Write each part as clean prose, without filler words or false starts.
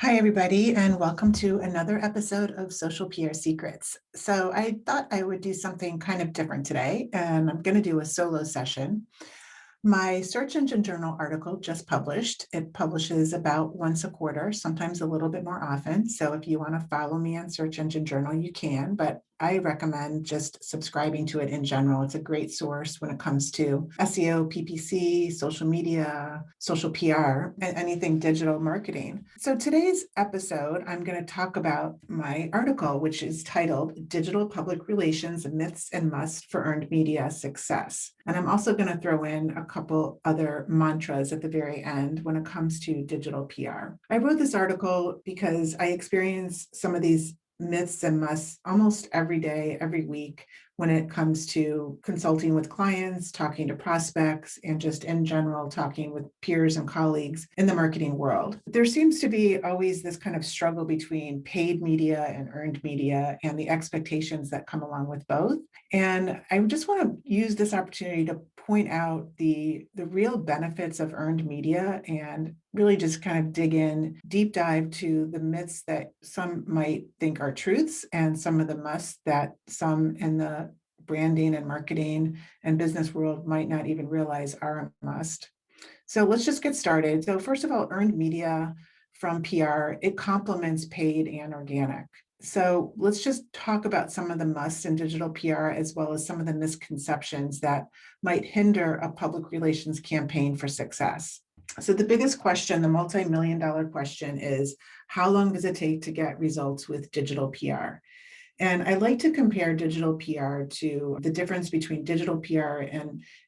Hi, everybody, and welcome to another episode of Social PR Secrets. So I thought I would do something kind of different today, and I'm going to do a solo session. My search engine journal article just published. It publishes about once a quarter, sometimes a little bit more often. So if you want to follow me on Search Engine Journal, you can, but I recommend just subscribing to it in general. It's a great source when it comes to SEO, PPC, social media, social PR, and anything digital marketing. So today's episode, I'm going to talk about my article, which is titled Digital Public Relations Myths and Musts for Earned Media Success. And I'm also going to throw in a couple other mantras at the very end when it comes to digital PR. I wrote this article because I experience some of these myths and musts almost every day, every week, when it comes to consulting with clients, talking to prospects, and just in general, talking with peers and colleagues in the marketing world. There seems to be always this kind of struggle between paid media and earned media and the expectations that come along with both. And I just want to use this opportunity to point out the real benefits of earned media and really just kind of dig in, deep dive to the myths that some might think are truths and some of the musts that some in the branding and marketing and business world might not even realize are a must. So let's just get started. So first of all, earned media from PR, it complements paid and organic. So let's just talk about some of the musts in digital PR, as well as some of the misconceptions that might hinder a public relations campaign for success. So the biggest question, the multi-million-dollar question is, how long does it take to get results with digital PR? And I like to compare digital PR to the difference between digital PR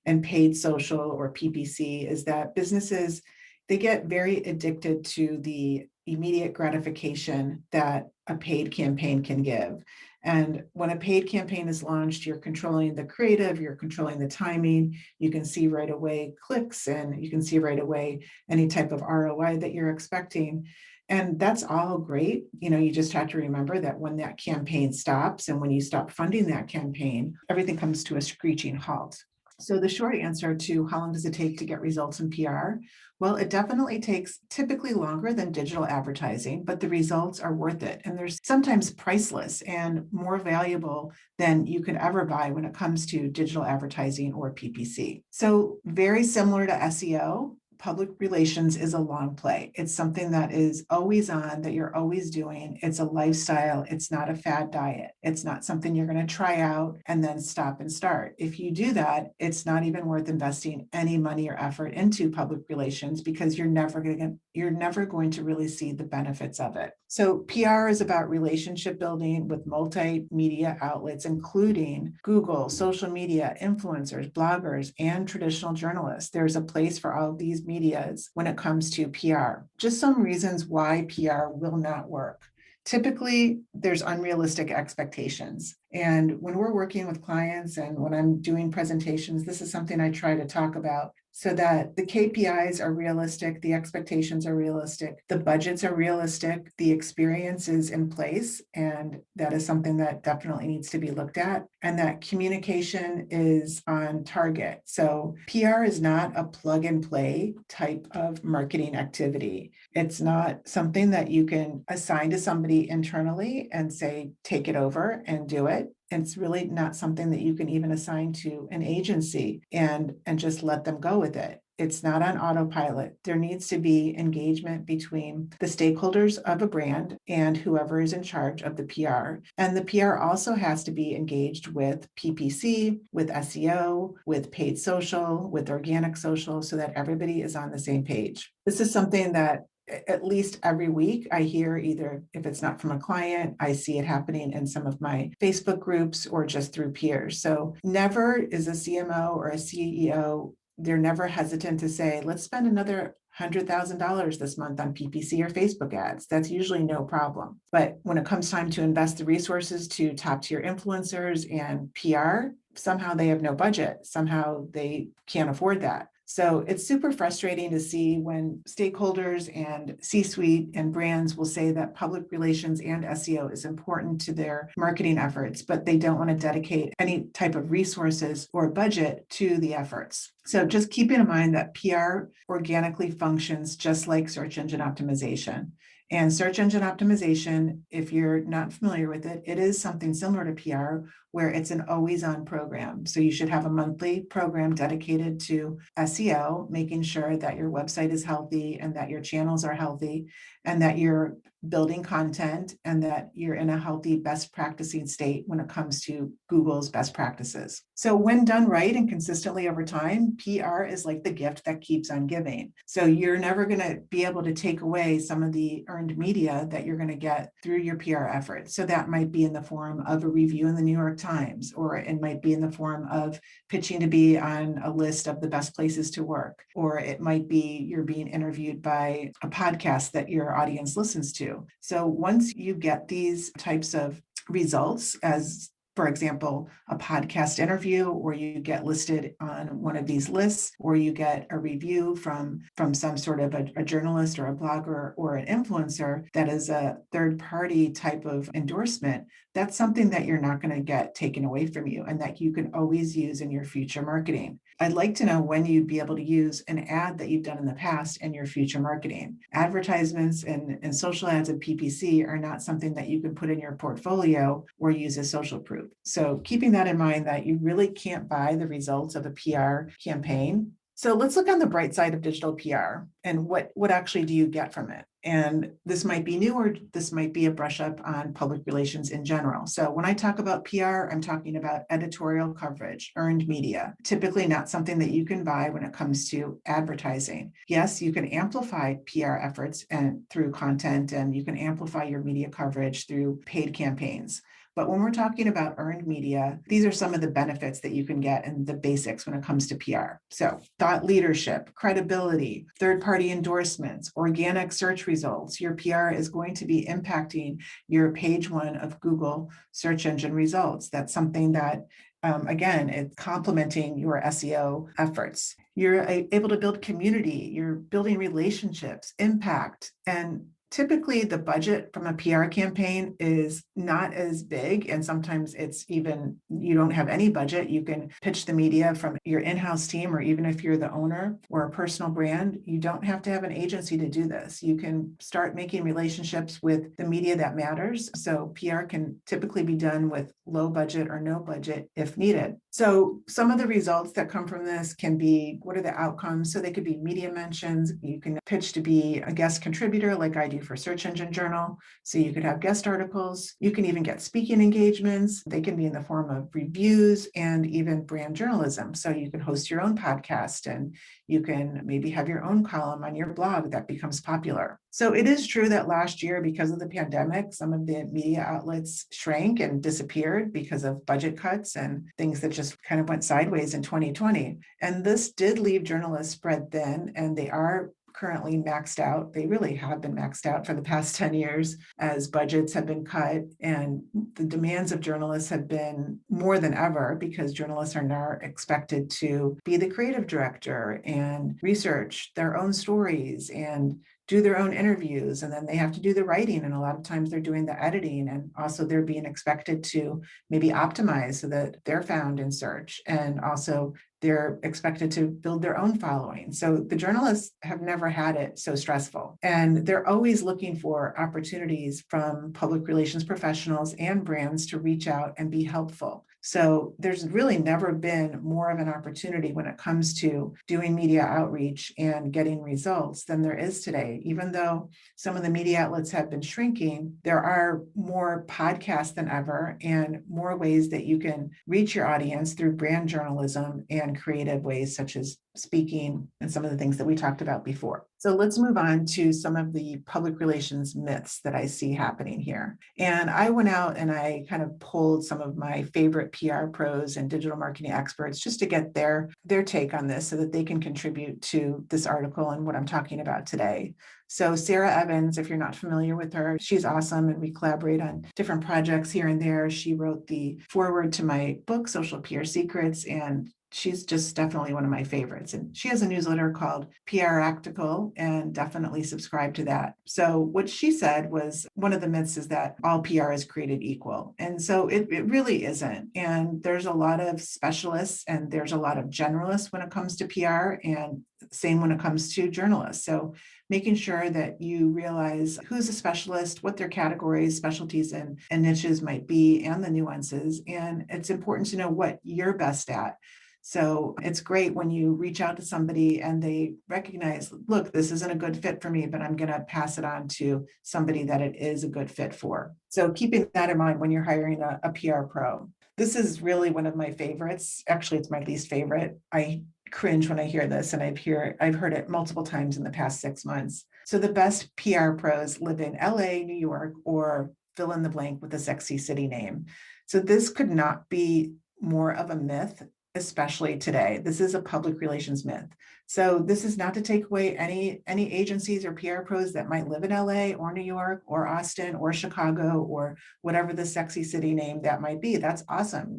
and paid social or PPC is that businesses, they get very addicted to the immediate gratification that a paid campaign can give. And when a paid campaign is launched, you're controlling the creative, you're controlling the timing, you can see right away clicks, and you can see right away any type of ROI that you're expecting. And that's all great. You just have to remember that when that campaign stops and when you stop funding that campaign, everything comes to a screeching halt. So the short answer to how long does it take to get results in PR? Well, it definitely takes typically longer than digital advertising, but the results are worth it. And they're sometimes priceless and more valuable than you could ever buy when it comes to digital advertising or PPC. So very similar to SEO, public relations is a long play. It's something that is always on, that you're always doing. It's a lifestyle. It's not a fad diet. It's not something you're going to try out and then stop and start. If you do that, it's not even worth investing any money or effort into public relations because you're never going to really see the benefits of it. So PR is about relationship building with multimedia outlets, including Google, social media, influencers, bloggers, and traditional journalists. There's a place for all of these medias when it comes to PR. Just some reasons why PR will not work. Typically, there's unrealistic expectations. And when we're working with clients and when I'm doing presentations, this is something I try to talk about so that the KPIs are realistic, the expectations are realistic, the budgets are realistic, the experience is in place, and that is something that definitely needs to be looked at, and that communication is on target. So PR is not a plug and play type of marketing activity. It's not something that you can assign to somebody internally and say, take it over and do it. It's really not something that you can even assign to an agency and just let them go with it. It's not on autopilot. There needs to be engagement between the stakeholders of a brand and whoever is in charge of the PR. And the PR also has to be engaged with PPC, with SEO, with paid social, with organic social, so that everybody is on the same page. This is something that at least every week I hear, either if it's not from a client, I see it happening in some of my Facebook groups or just through peers. So never is a CMO or a CEO, they're never hesitant to say, let's spend another $100,000 this month on PPC or Facebook ads. That's usually no problem. But when it comes time to invest the resources to top tier influencers and PR, somehow they have no budget. Somehow they can't afford that. So it's super frustrating to see when stakeholders and C-suite and brands will say that public relations and SEO is important to their marketing efforts, but they don't want to dedicate any type of resources or budget to the efforts. So just keeping in mind that PR organically functions just like search engine optimization. And search engine optimization, if you're not familiar with it, it is something similar to PR where it's an always on program. So you should have a monthly program dedicated to SEO, making sure that your website is healthy and that your channels are healthy and that you're building content and that you're in a healthy best practicing state when it comes to Google's best practices. So when done right and consistently over time, PR is like the gift that keeps on giving. So you're never going to be able to take away some of the earned media that you're going to get through your PR efforts. So that might be in the form of a review in the New York Times, or it might be in the form of pitching to be on a list of the best places to work, or it might be you're being interviewed by a podcast that your audience listens to. So once you get these types of results, as for example, a podcast interview, or you get listed on one of these lists, or you get a review from some sort of a journalist or a blogger or an influencer that is a third party type of endorsement, that's something that you're not going to get taken away from you and that you can always use in your future marketing. I'd like to know when you'd be able to use an ad that you've done in the past in your future marketing. Advertisements and social ads and PPC are not something that you can put in your portfolio or use as social proof. So keeping that in mind, that you really can't buy the results of a PR campaign. So let's look on the bright side of digital PR and what actually do you get from it? And this might be new, or this might be a brush up on public relations in general. So when I talk about PR, I'm talking about editorial coverage, earned media, typically not something that you can buy when it comes to advertising. Yes, you can amplify PR efforts and through content, and you can amplify your media coverage through paid campaigns. But when we're talking about earned media, these are some of the benefits that you can get and the basics when it comes to PR. So thought leadership, credibility, third-party endorsements, organic search results. Your PR is going to be impacting your page one of Google search engine results. That's something that again, it's complementing your SEO efforts. You're able to build community, you're building relationships, impact, and typically the budget from a PR campaign is not as big. And sometimes it's even, you don't have any budget. You can pitch the media from your in-house team, or even if you're the owner or a personal brand, you don't have to have an agency to do this. You can start making relationships with the media that matters. So PR can typically be done with low budget or no budget if needed. So some of the results that come from this can be, what are the outcomes? So they could be media mentions. You can pitch to be a guest contributor like I do for Search Engine Journal. So you could have guest articles. You can even get speaking engagements. They can be in the form of reviews and even brand journalism. So you can host your own podcast and you can maybe have your own column on your blog that becomes popular. So it is true that last year, because of the pandemic, some of the media outlets shrank and disappeared because of budget cuts and things that just kind of went sideways in 2020. And this did leave journalists spread thin, and they are currently maxed out. They really have been maxed out for the past 10 years as budgets have been cut, and the demands of journalists have been more than ever because journalists are now expected to be the creative director and research their own stories and do their own interviews, and then they have to do the writing, and a lot of times they're doing the editing, and also they're being expected to maybe optimize so that they're found in search, and also they're expected to build their own following. So the journalists have never had it so stressful, and they're always looking for opportunities from public relations professionals and brands to reach out and be helpful. So there's really never been more of an opportunity when it comes to doing media outreach and getting results than there is today. Even though some of the media outlets have been shrinking, there are more podcasts than ever and more ways that you can reach your audience through brand journalism and creative ways such as speaking and some of the things that we talked about before. So let's move on to some of the public relations myths that I see happening here. And I went out and I kind of pulled some of my favorite PR pros and digital marketing experts just to get their take on this so that they can contribute to this article and what I'm talking about today. So Sarah Evans, if you're not familiar with her, she's awesome, and we collaborate on different projects here and there. She wrote the foreword to my book, Social PR Secrets, and she's just definitely one of my favorites. And she has a newsletter called PR Actical, and definitely subscribe to that. So what she said was one of the myths is that all PR is created equal. And so it really isn't. And there's a lot of specialists and there's a lot of generalists when it comes to PR, and same when it comes to journalists. So making sure that you realize who's a specialist, what their categories, specialties, and niches might be, and the nuances. And it's important to know what you're best at. So it's great when you reach out to somebody and they recognize, look, this isn't a good fit for me, but I'm going to pass it on to somebody that it is a good fit for. So keeping that in mind when you're hiring a PR pro. This is really one of my favorites. Actually, it's my least favorite. I cringe when I hear this, and I've heard it multiple times in the past 6 months. So the best PR pros live in LA, New York, or fill in the blank with a sexy city name. So this could not be more of a myth, especially today. This is a public relations myth. So this is not to take away any agencies or PR pros that might live in LA or New York or Austin or Chicago or whatever the sexy city name that might be. That's awesome.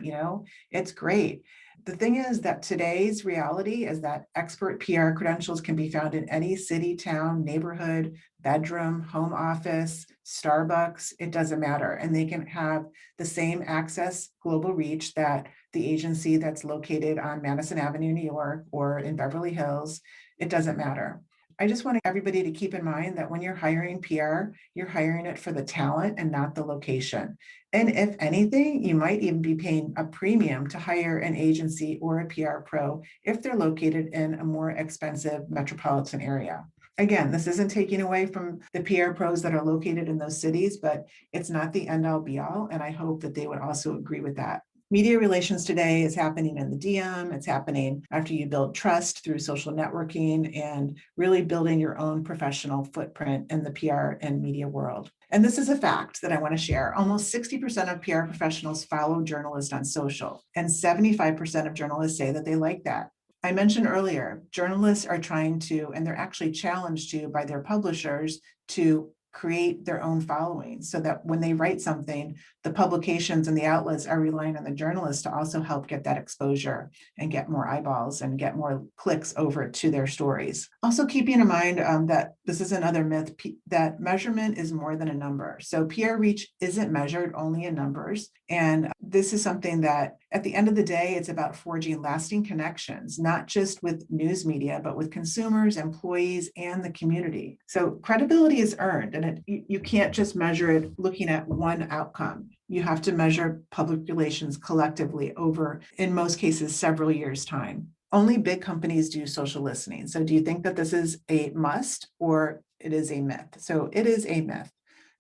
It's great. The thing is that today's reality is that expert PR credentials can be found in any city, town, neighborhood, bedroom, home office, Starbucks, it doesn't matter. And they can have the same access, global reach that the agency that's located on Madison Avenue, New York, or in Beverly Hills, it doesn't matter. I just want everybody to keep in mind that when you're hiring PR, you're hiring it for the talent and not the location. And if anything, you might even be paying a premium to hire an agency or a PR pro if they're located in a more expensive metropolitan area. Again, this isn't taking away from the PR pros that are located in those cities, but it's not the end all be all. And I hope that they would also agree with that. Media relations today is happening in the DM. It's happening after you build trust through social networking and really building your own professional footprint in the PR and media world. And this is a fact that I want to share. Almost 60% of PR professionals follow journalists on social, and 75% of journalists say that they like that. I mentioned earlier, journalists are trying to, and they're actually challenged to by their publishers to create their own following so that when they write something, the publications and the outlets are relying on the journalists to also help get that exposure and get more eyeballs and get more clicks over to their stories. Also keeping in mind that this is another myth, that measurement is more than a number. So PR reach isn't measured only in numbers. And this is something that at the end of the day, it's about forging lasting connections, not just with news media, but with consumers, employees, and the community. So credibility is earned, and you can't just measure it looking at one outcome. You have to measure public relations collectively over, in most cases, several years' time. Only big companies do social listening. So do you think that this is a must or it is a myth? So it is a myth.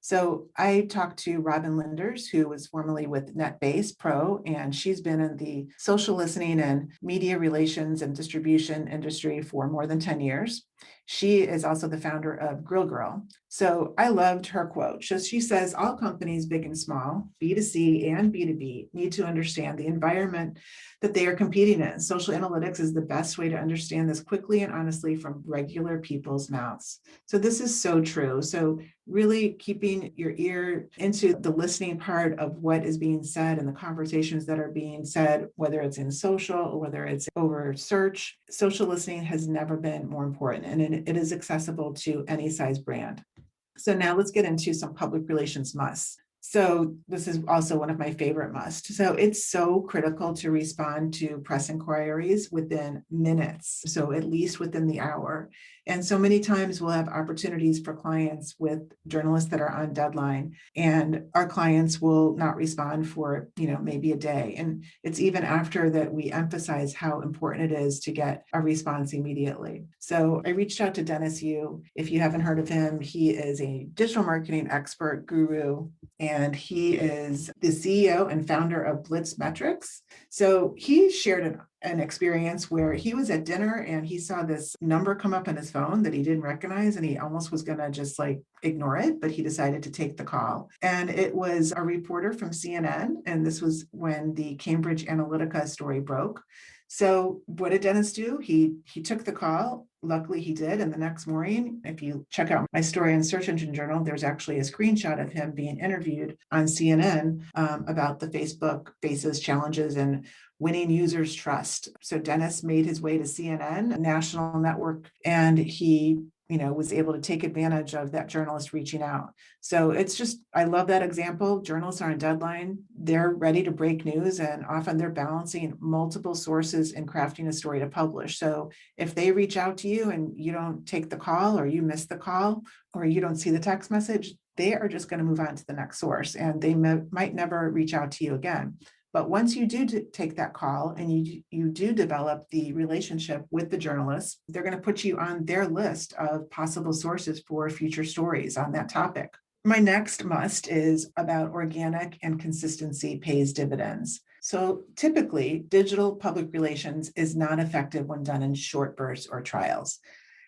So I talked to Robin Linders, who was formerly with NetBase Pro, and she's been in the social listening and media relations and distribution industry for more than 10 years. She is also the founder of Grill Girl. So I loved her quote. So she says, all companies, big and small, B2C and B2B, need to understand the environment that they are competing in. Social analytics is the best way to understand this quickly and honestly from regular people's mouths. So this is so true. So really keeping your ear into the listening part of what is being said and the conversations that are being said, whether it's in social or whether it's over search. Social listening has never been more important, and it is accessible to any size brand. So now let's get into some public relations musts. So this is also one of my favorite musts. So it's so critical to respond to press inquiries within minutes, so at least within the hour. And so many times we'll have opportunities for clients with journalists that are on deadline, and our clients will not respond for, maybe a day. And it's even after that we emphasize how important it is to get a response immediately. So I reached out to Dennis Yu. If you haven't heard of him, he is a digital marketing expert guru, and he is the CEO and founder of Blitz Metrics. So he shared an experience where he was at dinner and he saw this number come up on his phone that he didn't recognize, and he almost was going to just ignore it, but he decided to take the call. And it was a reporter from CNN, and this was when the Cambridge Analytica story broke. So what did Dennis do? He took the call. Luckily he did. And the next morning, if you check out my story in Search Engine Journal, there's actually a screenshot of him being interviewed on CNN about the Facebook faces challenges and winning users' trust. So Dennis made his way to CNN, a national network, and he was able to take advantage of that journalist reaching out. So it's just, I love that example. Journalists are on deadline. They're ready to break news, and often they're balancing multiple sources in crafting a story to publish. So if they reach out to you and you don't take the call, or you miss the call, or you don't see the text message, they are just going to move on to the next source, and they might never reach out to you again. But once you do take that call and you do develop the relationship with the journalists, they're going to put you on their list of possible sources for future stories on that topic. My next must is about organic and consistency pays dividends. So typically, digital public relations is not effective when done in short bursts or trials.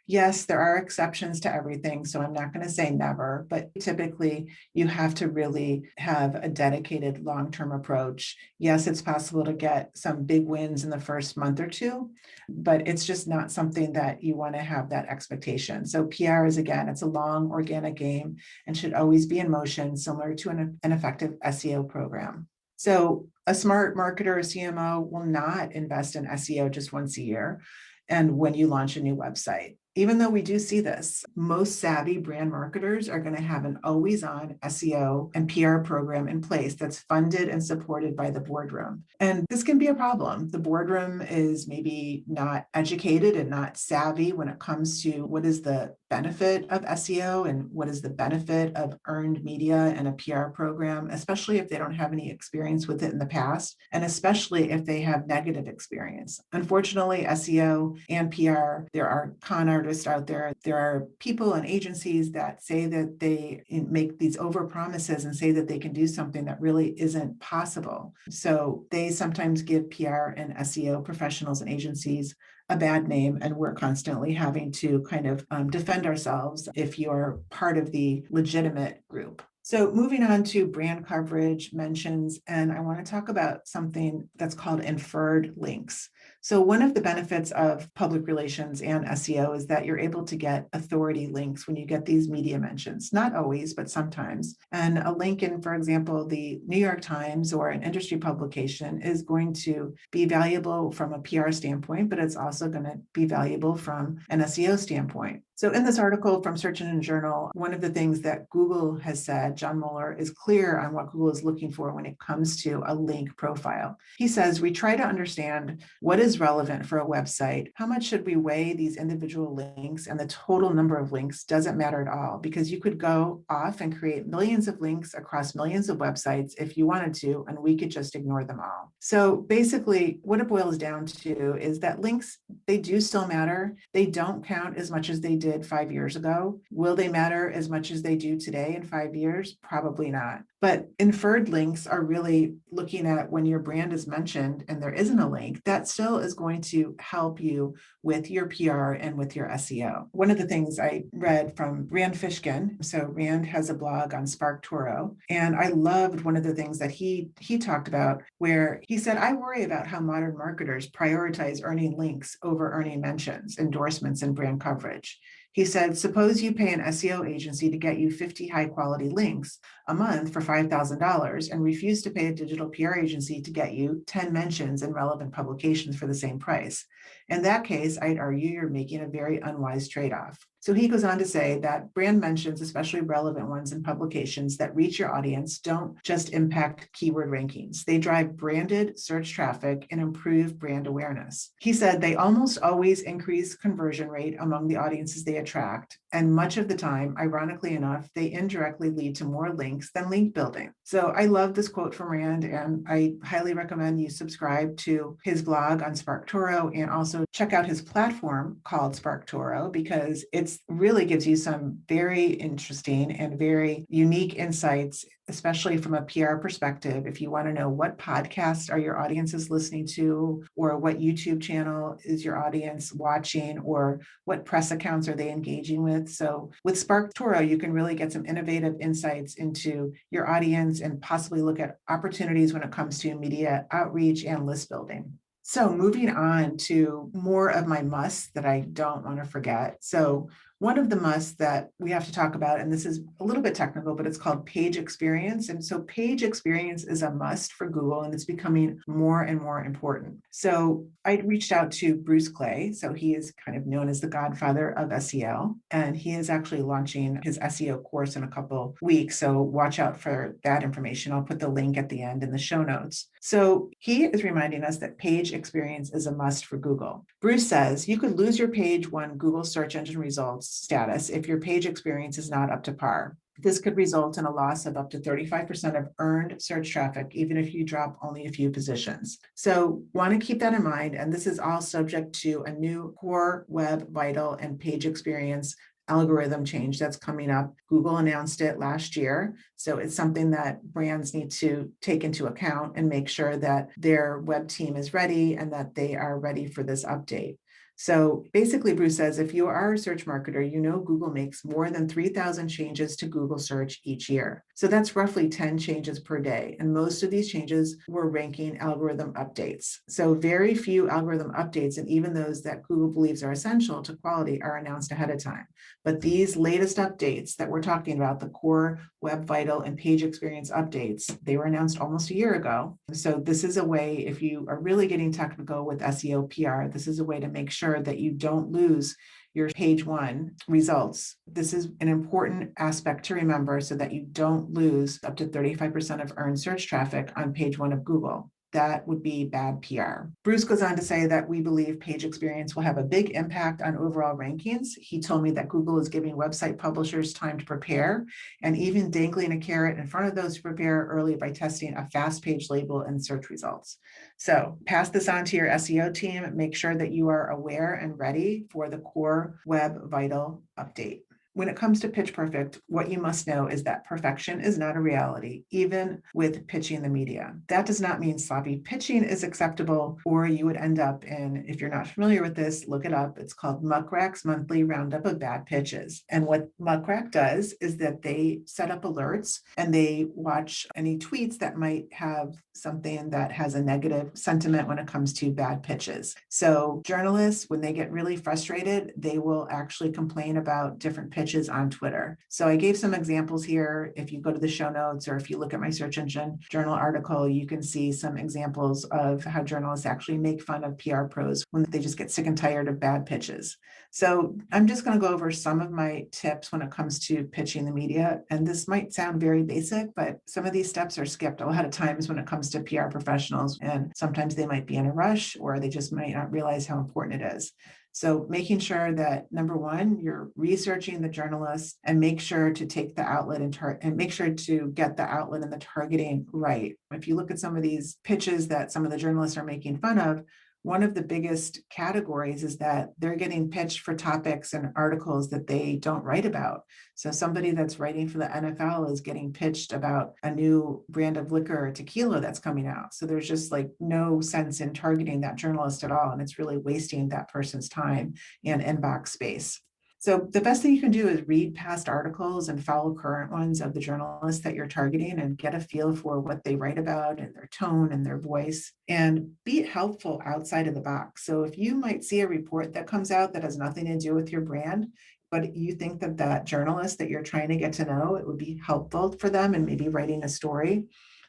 Yes, there are exceptions to everything, so I'm not going to say never, but typically you have to really have a dedicated long-term approach. Yes, it's possible to get some big wins in the first month or two, but it's just not something that you want to have that expectation. So PR is, again, it's a long organic game and should always be in motion, similar to an effective SEO program. So a smart marketer or CMO will not invest in SEO just once a year and when you launch a new website. Even though we do see this, most savvy brand marketers are going to have an always-on SEO and PR program in place that's funded and supported by the boardroom. And this can be a problem. The boardroom is maybe not educated and not savvy when it comes to what is the benefit of SEO and what is the benefit of earned media and a PR program, especially if they don't have any experience with it in the past, and especially if they have negative experience. Unfortunately, SEO and PR, there are con artists out there. There are people and agencies that say that they make these over promises and say that they can do something that really isn't possible. So they sometimes give PR and SEO professionals and agencies a bad name, and we're constantly having to kind of defend ourselves if you're part of the legitimate group. So moving on to brand coverage, mentions, and I want to talk about something that's called inferred links. So one of the benefits of public relations and SEO is that you're able to get authority links when you get these media mentions, not always, but sometimes. And a link in, for example, the New York Times or an industry publication is going to be valuable from a PR standpoint, but it's also going to be valuable from an SEO standpoint. So in this article from Search Engine Journal, one of the things that Google has said, John Mueller is clear on what Google is looking for when it comes to a link profile. He says, we try to understand what is relevant for a website. How much should we weigh these individual links, and the total number of links doesn't matter at all, because you could go off and create millions of links across millions of websites if you wanted to, and we could just ignore them all. So basically what it boils down to is that links, they do still matter. They don't count as much as they did 5 years ago. Will they matter as much as they do today in 5 years? Probably not. But inferred links are really looking at when your brand is mentioned and there isn't a link, that still is going to help you with your PR and with your SEO. One of the things I read from Rand Fishkin, so Rand has a blog on SparkToro, and I loved one of the things that he talked about, where he said, I worry about how modern marketers prioritize earning links over earning mentions, endorsements, and brand coverage. He said, suppose you pay an SEO agency to get you 50 high quality links a month for $5,000 and refuse to pay a digital PR agency to get you 10 mentions in relevant publications for the same price. In that case, I'd argue you're making a very unwise trade-off. So he goes on to say that brand mentions, especially relevant ones in publications that reach your audience, don't just impact keyword rankings. They drive branded search traffic and improve brand awareness. He said they almost always increase conversion rate among the audiences they attract. And much of the time, ironically enough, they indirectly lead to more links than link building. So I love this quote from Rand, and I highly recommend you subscribe to his blog on SparkToro and also check out his platform called SparkToro, because it really gives you some very interesting and very unique insights, especially from a PR perspective. If you want to know what podcasts are your audiences listening to, or what YouTube channel is your audience watching, or what press accounts are they engaging with. So with SparkToro, you can really get some innovative insights into your audience and possibly look at opportunities when it comes to media outreach and list building. So moving on to more of my musts that I don't want to forget. So one of the musts that we have to talk about, and this is a little bit technical, but it's called page experience. And so page experience is a must for Google, and it's becoming more and more important. So I reached out to Bruce Clay. So he is kind of known as the godfather of SEO, and he is actually launching his SEO course in a couple weeks. So watch out for that information. I'll put the link at the end in the show notes. So he is reminding us that page experience is a must for Google. Bruce says you could lose your page one Google search engine results status if your page experience is not up to par. This could result in a loss of up to 35% of earned search traffic, even if you drop only a few positions. So want to keep that in mind. And this is all subject to a new Core Web Vital and page experience algorithm change that's coming up. Google announced it last year. So it's something that brands need to take into account and make sure that their web team is ready and that they are ready for this update. So basically, Bruce says, if you are a search marketer, you know Google makes more than 3,000 changes to Google search each year. So that's roughly 10 changes per day. And most of these changes were ranking algorithm updates. So very few algorithm updates, and even those that Google believes are essential to quality, are announced ahead of time. But these latest updates that we're talking about, the Core Web Vital and Page Experience updates, they were announced almost a year ago. So this is a way, if you are really getting technical with SEO PR, this is a way to make sure that you don't lose your page one results. This is an important aspect to remember so that you don't lose up to 35% of earned search traffic on page one of Google. That would be bad PR. Bruce goes on to say that we believe page experience will have a big impact on overall rankings. He told me that Google is giving website publishers time to prepare and even dangling a carrot in front of those to prepare early by testing a fast page label in search results. So pass this on to your SEO team. Make sure that you are aware and ready for the Core Web Vital update. When it comes to Pitch Perfect, what you must know is that perfection is not a reality, even with pitching the media. That does not mean sloppy pitching is acceptable, or you would end up in, if you're not familiar with this, look it up. It's called Muck Rack's Monthly Roundup of Bad Pitches. And what Muck Rack does is that they set up alerts and they watch any tweets that might have something that has a negative sentiment when it comes to bad pitches. So journalists, when they get really frustrated, they will actually complain about different pitches on Twitter. So I gave some examples here. If you go to the show notes or if you look at my search engine journal article, you can see some examples of how journalists actually make fun of PR pros when they just get sick and tired of bad pitches. So I'm just going to go over some of my tips when it comes to pitching the media. And this might sound very basic, but some of these steps are skipped a lot of times when it comes to PR professionals. And sometimes they might be in a rush or they just might not realize how important it is. So making sure that, number one, you're researching the journalist and make sure to take the outlet and make sure to get the outlet and the targeting right. If you look at some of these pitches that some of the journalists are making fun of, one of the biggest categories is that they're getting pitched for topics and articles that they don't write about. So somebody that's writing for the NFL is getting pitched about a new brand of liquor or tequila that's coming out. So there's just like no sense in targeting that journalist at all. And it's really wasting that person's time and inbox space. So the best thing you can do is read past articles and follow current ones of the journalists that you're targeting and get a feel for what they write about and their tone and their voice, and be helpful outside of the box. So if you might see a report that comes out that has nothing to do with your brand, but you think that that journalist that you're trying to get to know, it would be helpful for them and maybe writing a story,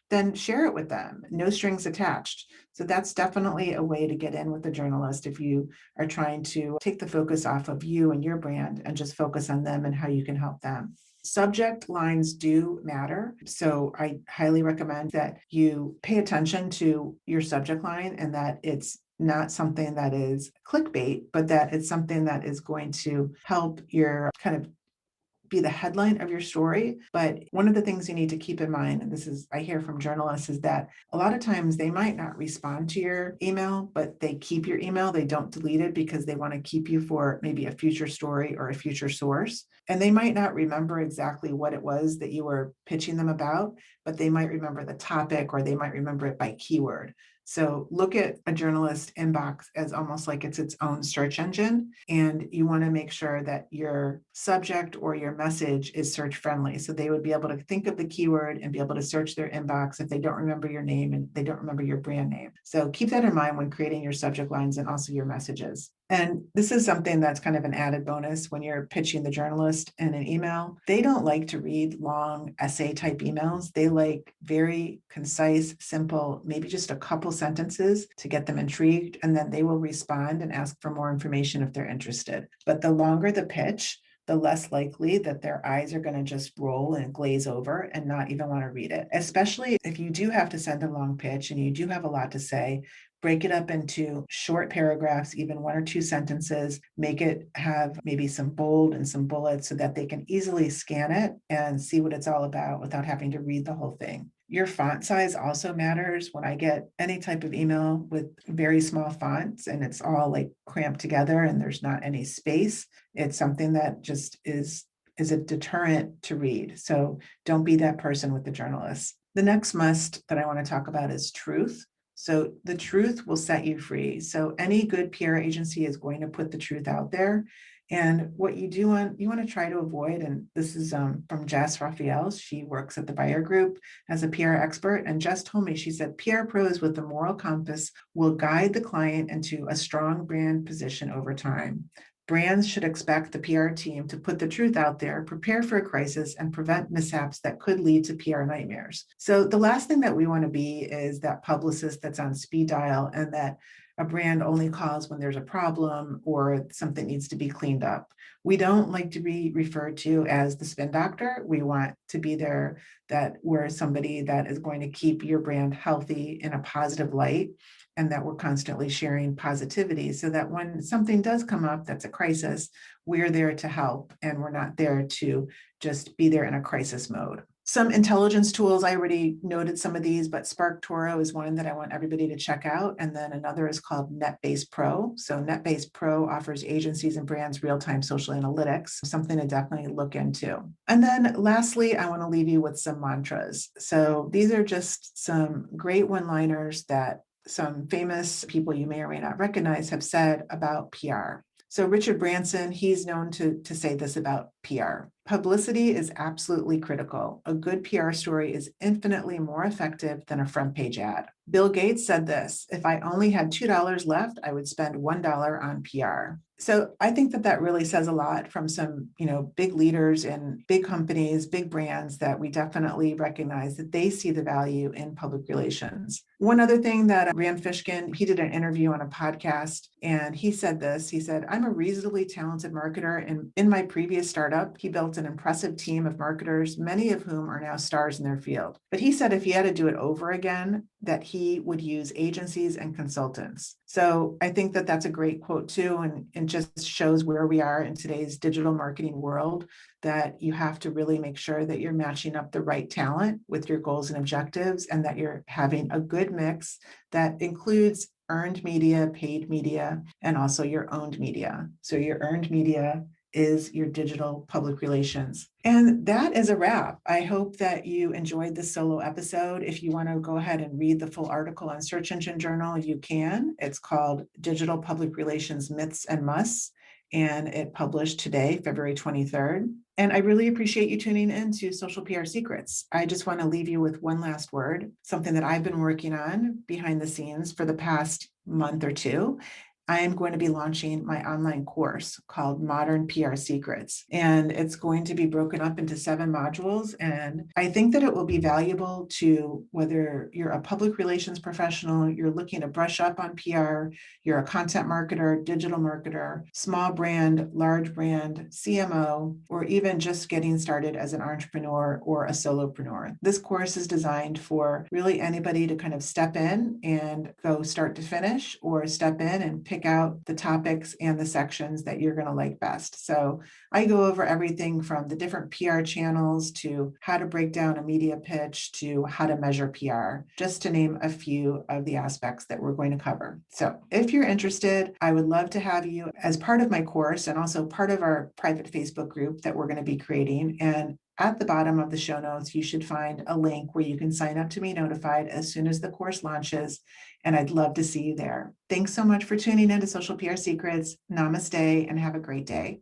then share it with them, no strings attached. So that's definitely a way to get in with the journalist if you are trying to take the focus off of you and your brand and just focus on them and how you can help them. Subject lines do matter. So I highly recommend that you pay attention to your subject line and that it's not something that is clickbait, but that it's something that is going to help your kind of be the headline of your story. But one of the things you need to keep in mind, and this is, I hear from journalists, is that a lot of times they might not respond to your email, but they keep your email. They don't delete it because they want to keep you for maybe a future story or a future source. And they might not remember exactly what it was that you were pitching them about, but they might remember the topic or they might remember it by keyword. So look at a journalist inbox as almost like it's its own search engine. And you want to make sure that your subject or your message is search friendly. So they would be able to think of the keyword and be able to search their inbox if they don't remember your name and they don't remember your brand name. So keep that in mind when creating your subject lines and also your messages. And this is something that's kind of an added bonus when you're pitching the journalist in an email. They don't like to read long essay type emails. They like very concise, simple, maybe just a couple sentences to get them intrigued. And then they will respond and ask for more information if they're interested. But the longer the pitch, the less likely that their eyes are going to just roll and glaze over and not even want to read it. Especially if you do have to send a long pitch and you do have a lot to say, break it up into short paragraphs, even 1 or 2 sentences, make it have maybe some bold and some bullets so that they can easily scan it and see what it's all about without having to read the whole thing. Your font size also matters. When I get any type of email with very small fonts and it's all like cramped together and there's not any space, it's something that just is a deterrent to read. So don't be that person with the journalists. The next must that I want to talk about is truth. So the truth will set you free. So any good PR agency is going to put the truth out there. And what you want to try to avoid, and this is from Jess Raphael, she works at the Buyer Group as a PR expert, and Jess told me, she said, PR pros with a moral compass will guide the client into a strong brand position over time. Brands should expect the PR team to put the truth out there, prepare for a crisis, and prevent mishaps that could lead to PR nightmares. So the last thing that we want to be is that publicist that's on speed dial and that a brand only calls when there's a problem or something needs to be cleaned up. We don't like to be referred to as the spin doctor. We want to be there, that we're somebody that is going to keep your brand healthy in a positive light, and that we're constantly sharing positivity so that when something does come up that's a crisis, we're there to help and we're not there to just be there in a crisis mode. Some intelligence tools, I already noted some of these, but SparkToro is one that I want everybody to check out. And then another is called NetBase Pro. So NetBase Pro offers agencies and brands real-time social analytics, something to definitely look into. And then lastly, I want to leave you with some mantras. So these are just some great one-liners that some famous people you may or may not recognize have said about PR. So Richard Branson, he's known to say this about PR. Publicity is absolutely critical. A good PR story is infinitely more effective than a front page ad. Bill Gates said this, if I only had $2 left, I would spend $1 on PR. So I think that really says a lot from some, big leaders in big companies, big brands, that we definitely recognize that they see the value in public relations. One other thing that Rand Fishkin, he did an interview on a podcast and he said this, he said, I'm a reasonably talented marketer, and in my previous startup, he built an impressive team of marketers, many of whom are now stars in their field. But he said if he had to do it over again, that he would use agencies and consultants. So I think that that's a great quote too, and just shows where we are in today's digital marketing world, that you have to really make sure that you're matching up the right talent with your goals and objectives, and that you're having a good mix that includes earned media, paid media, and also your owned media. So your earned media is your digital public relations. And that is a wrap. I hope that you enjoyed this solo episode. If you want to go ahead and read the full article on Search Engine Journal, you can. It's called Digital Public Relations Myths and Musts, and it published today, February 23rd. And I really appreciate you tuning in to Social PR Secrets. I just want to leave you with one last word, something that I've been working on behind the scenes for the past month or two. I am going to be launching my online course called Modern PR Secrets, and it's going to be broken up into 7 modules. And I think that it will be valuable to whether you're a public relations professional, you're looking to brush up on PR, you're a content marketer, digital marketer, small brand, large brand, CMO, or even just getting started as an entrepreneur or a solopreneur. This course is designed for really anybody to kind of step in and go start to finish, or step in and pick out the topics and the sections that you're going to like best. So I go over everything from the different PR channels to how to break down a media pitch to how to measure PR, just to name a few of the aspects that we're going to cover. So if you're interested, I would love to have you as part of my course and also part of our private Facebook group that we're going to be creating. And at the bottom of the show notes, you should find a link where you can sign up to be notified as soon as the course launches. And I'd love to see you there. Thanks so much for tuning in to Social PR Secrets. Namaste and have a great day.